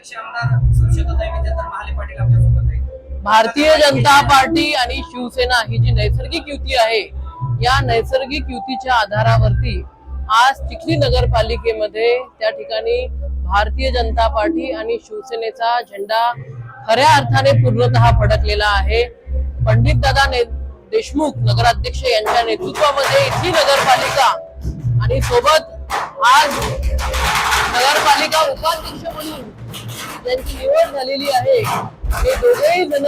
नगराध्यक्ष आमदार सुशोताताई विद्याधर महाले पाटील आपल्यासोबत आहेत। भारतीय जनता पार्टी आणि शिवसेना ही जी नैसर्गिक युती आहे, या नैसर्गिक युतीच्या आधारावरती आज चिखली नगरपालिकेमध्ये त्या ठिकाणी भारतीय जनता पार्टी आणि शिवसेनेचा झेंडा खऱ्या अर्थाने पूर्णतः फडकलेला आहे। पंडित दादा देशमुख नगराध्यक्ष यांच्या नेतृत्वामध्ये इथली नगरपालिका आणि सोबत आज नगरपालिका उपाध्यक्ष म्हणून ज्यांची निवड झालेली आहे, हे दोघेही जण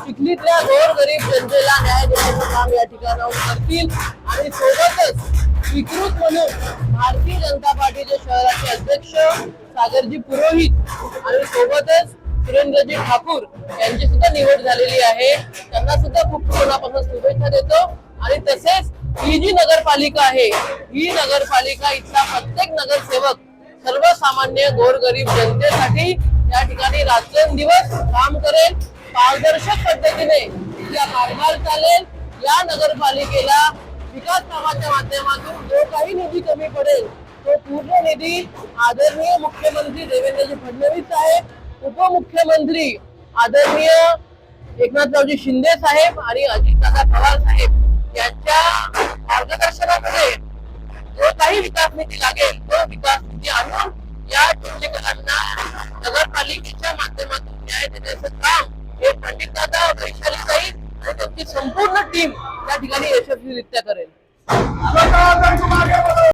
चिखलीतल्या गोरगरीब जनतेला न्याय देण्याचं काम या ठिकाणाहून करतील आणि सोबतच स्वीकृत म्हणून भारतीय जनता पार्टीचे शहराचे अध्यक्ष सागरजी पुरोहित आणि सोबतच सुरेंद्रजी ठाकूर यांची सुद्धा निवड झालेली आहे। त्यांना सुद्धा खूप मनापासून शुभेच्छा देतो आणि तसेच ही जी नगरपालिका आहे, ही नगरपालिका इथला प्रत्येक नगरसेवक सर्वसामान्य गोरगरीब जनतेसाठी या ठिकाणी रात्रंदिवस काम करेल, पारदर्शक पद्धतीने या कारभार चालेल। या नगरपालिकेला विकास कामाच्या माध्यमातून जो काही निधी कमी पडेल तो पूर्ण निधी आदरणीय मुख्यमंत्री देवेंद्रजी फडणवीस साहेब, उपमुख्यमंत्री आदरणीय एकनाथरावजी शिंदे साहेब आणि अजितदादा पवार साहेब यांच्या मार्गदर्शनामध्ये जो काही विकास निधी लागेल तो विकास निधी आणून या चिखलीकरांना नगरपालिकेच्या माध्यमातून न्याय देण्याचं काम हे पंडित दादा वैशालीताई आणि त्यांची संपूर्ण टीम त्या ठिकाणी यशस्वीरित्या